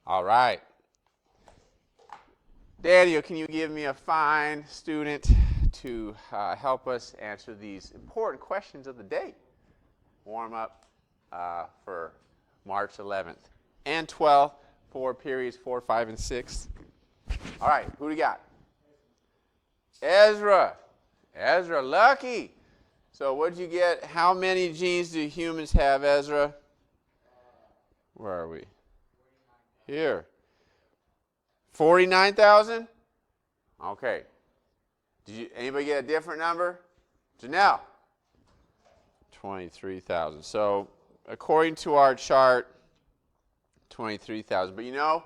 All right. Daniel, can you give me a fine student to help us answer these important questions of the day? Warm up for March 11th and 12th for periods 4, 5, and 6. All right, who do you got? Ezra. Ezra, lucky. So what did you get? How many genes do humans have, Ezra? Where are we? Here. 49,000? Okay. Anybody get a different number? Janelle? 23,000. So according to our chart, 23,000. But you know,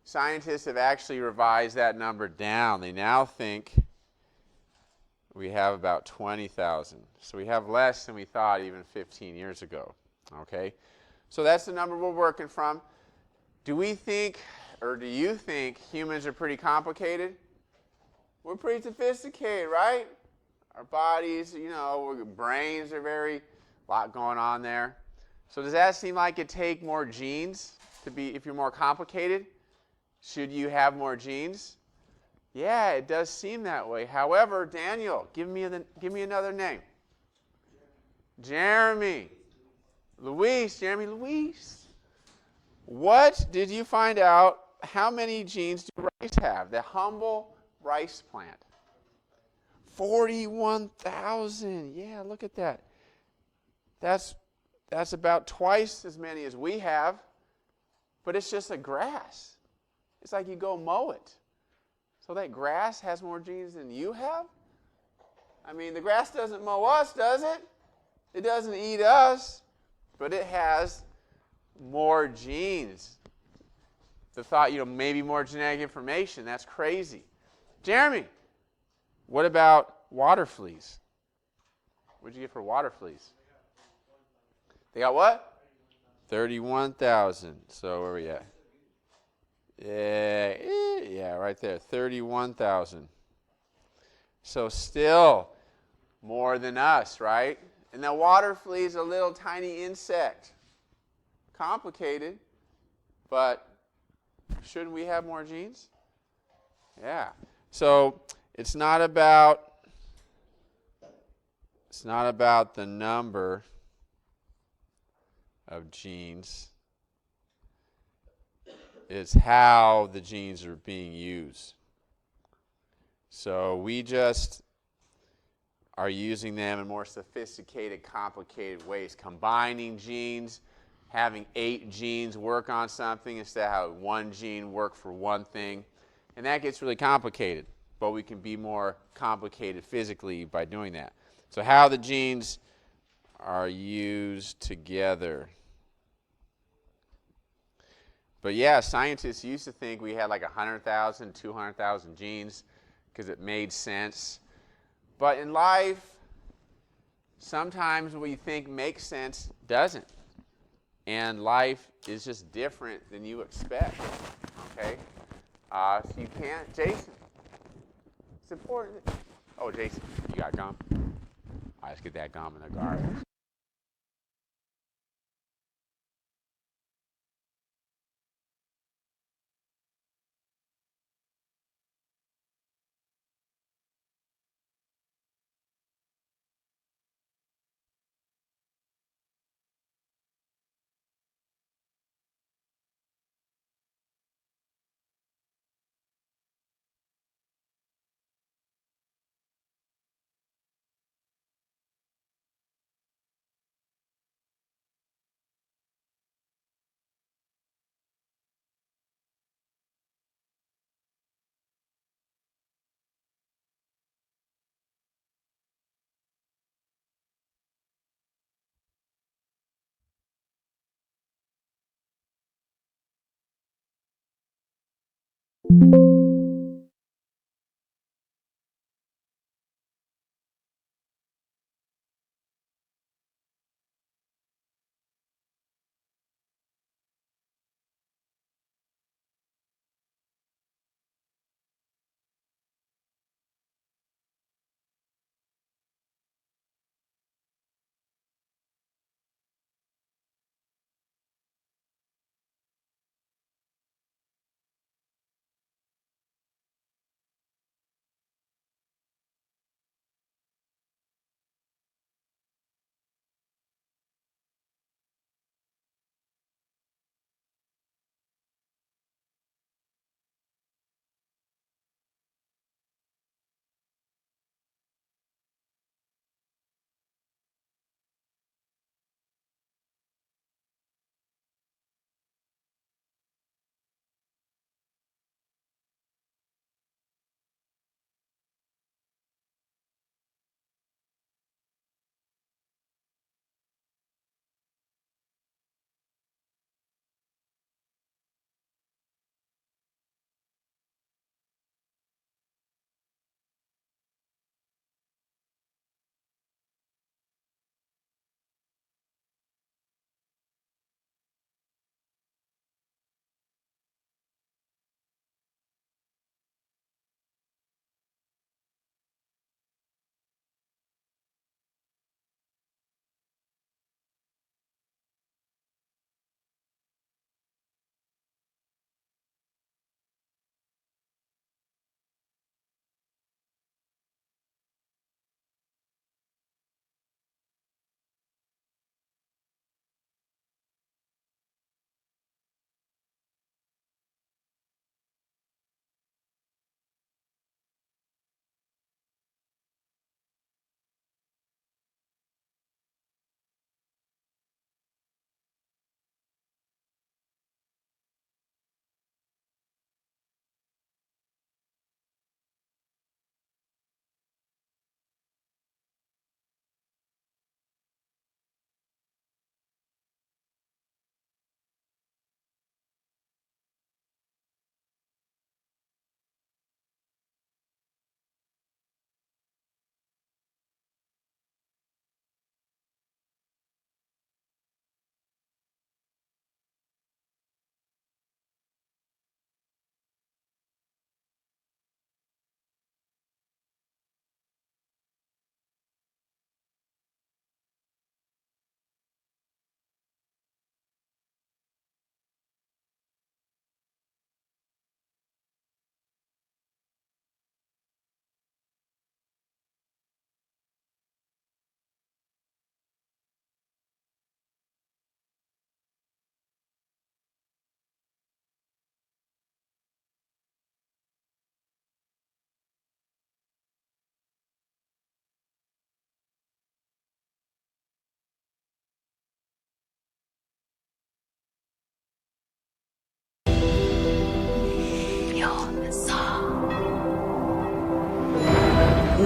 scientists have actually revised that number down. They now think we have about 20,000. So we have less than we thought even 15 years ago. Okay? So that's the number we're working from. Do we think, or do you think, humans are pretty complicated? We're pretty sophisticated, right? Our bodies, you know, our brains are a lot going on there. So does that seem like it take more genes to be, if you're more complicated? Should you have more genes? Yeah, it does seem that way. However, Daniel, give me another name. Jeremy. Luis. Jeremy Luis. What did you find out? How many genes do rice have? The humble rice plant. 41,000. Yeah, look at that. That's about twice as many as we have, but it's just a grass. It's like you go mow it. So that grass has more genes than you have? I mean, the grass doesn't mow us, does it? It doesn't eat us, but it has more genes. The thought, maybe more genetic information. That's crazy. Jeremy, what about water fleas? What did you get for water fleas? They got what? 31,000. So where are we at? Yeah, right there. 31,000. So still more than us, right? And the water flea is a little tiny insect. Complicated, but shouldn't we have more genes? Yeah. So it's not about the number of genes. It's how the genes are being used. So we just are using them in more sophisticated, complicated ways, combining genes, having 8 genes work on something instead of having 1 gene work for one thing. And that gets really complicated, but we can be more complicated physically by doing that. So how the genes are used together. But yeah, scientists used to think we had like 100,000, 200,000 genes because it made sense. But in life, sometimes what you think makes sense doesn't. And life is just different than you expect. Okay? So you can't. Jason, it's important. Oh, Jason, you got gum? All right, let's get that gum in the garbage.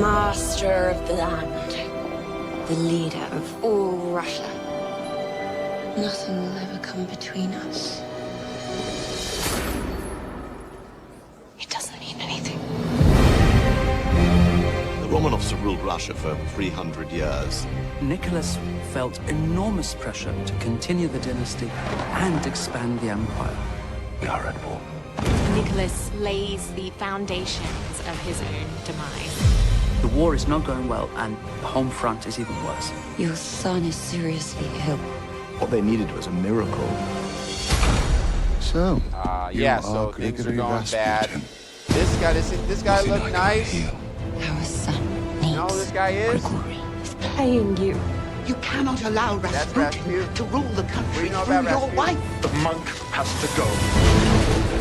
master of the land, the leader of all Russia. Nothing will ever come between us. It doesn't mean anything. The Romanovs have ruled Russia for 300 years. Nicholas felt enormous pressure to continue the dynasty and expand the empire. We are at war. Nicholas lays the foundations of his own demise. The war is not going well, and the home front is even worse. Your son is seriously ill. What they needed was a miracle. So, yeah, so things are going bad. This guy look nice. Our son needs You know who this guy is? He's playing you. You cannot allow That's Rasputin Rasputin. to rule the country What do you know through about your Rasputin? wife. the monk has to go.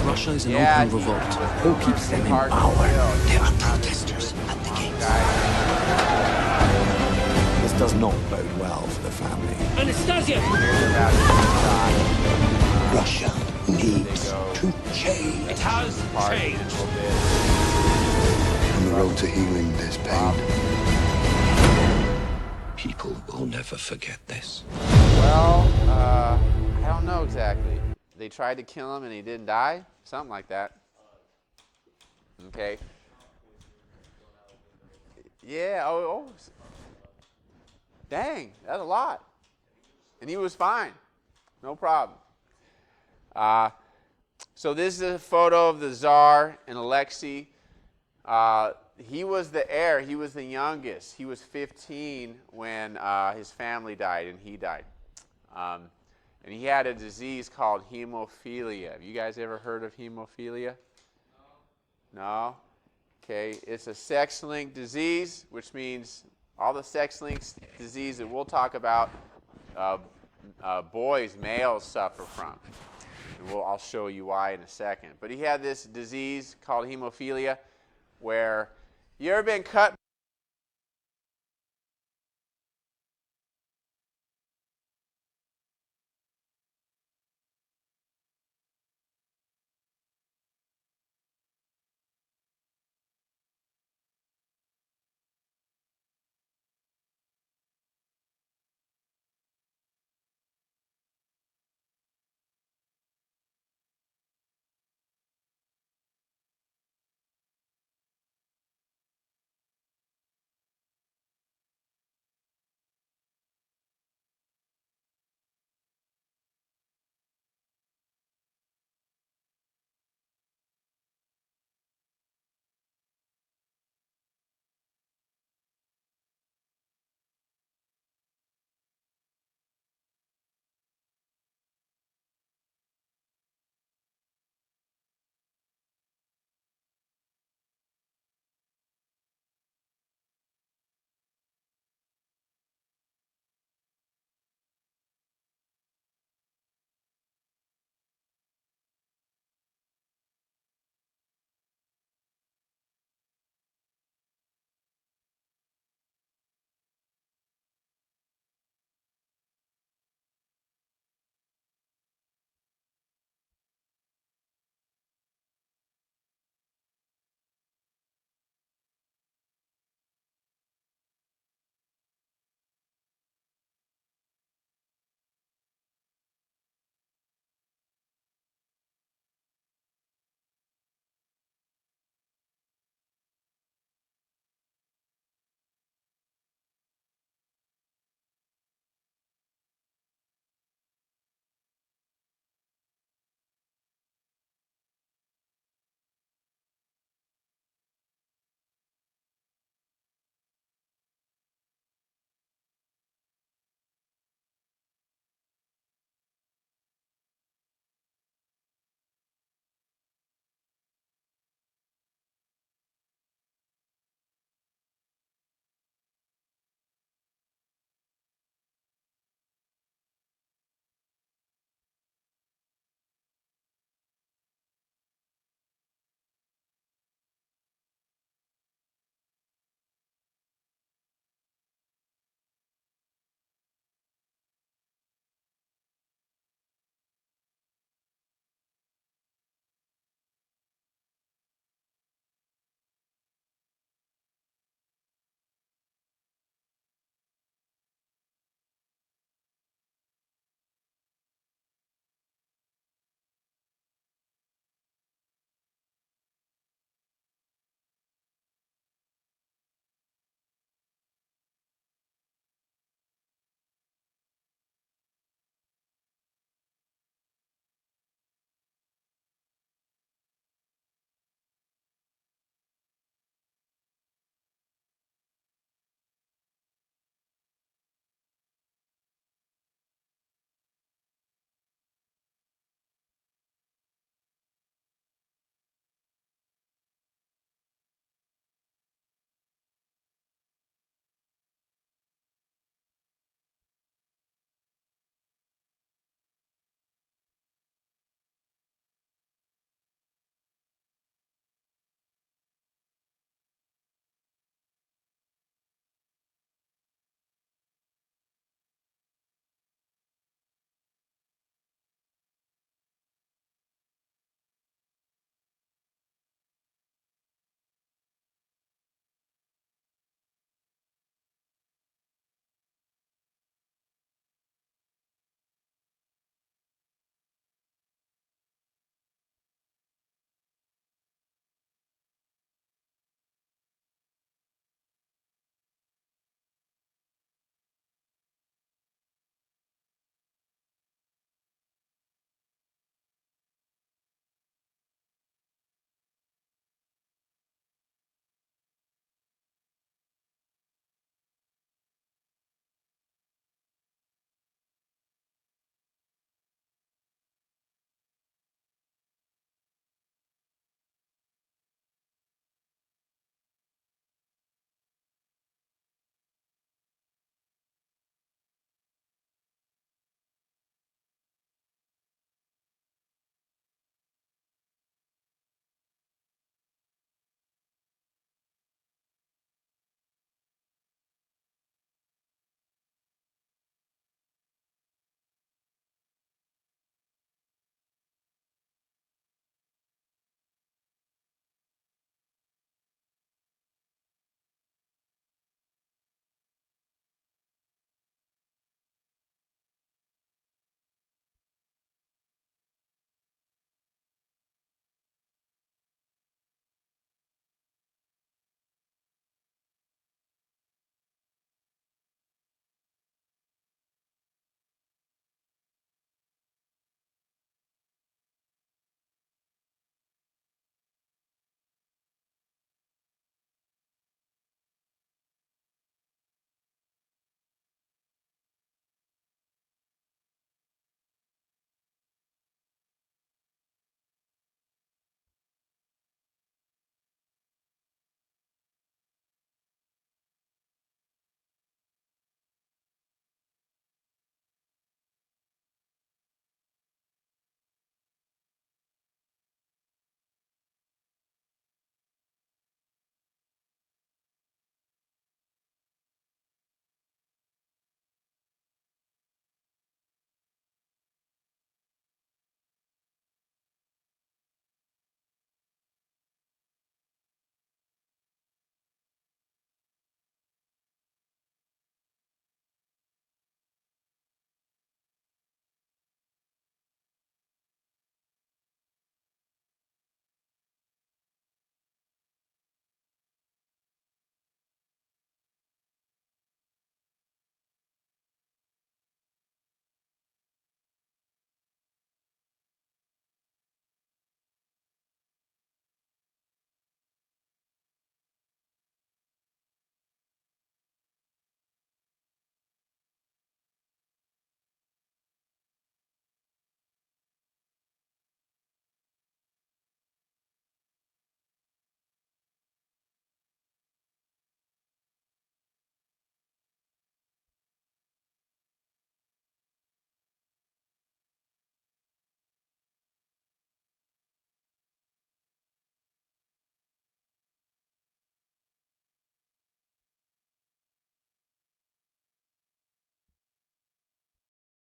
Russia is an Yeah, open revolt. Who keeps them in hard to power? kill. There are protesters at the gates. This does not bode well for the family. Anastasia! Russia needs to change. It has changed. On the road to healing this pain. People will never forget this. Well, I don't know exactly. They tried to kill him and he didn't die? Something like that. Okay. Yeah, oh. Dang, that's a lot. And he was fine. No problem. So this is a photo of the Tsar and Alexei. He was the heir. He was the youngest. He was 15 when his family died and he died. And he had a disease called hemophilia. Have you guys ever heard of hemophilia? No? Okay. It's a sex-linked disease, which means all the sex-linked disease that we'll talk about, males suffer from. And I'll show you why in a second. But he had this disease called hemophilia where you ever been cut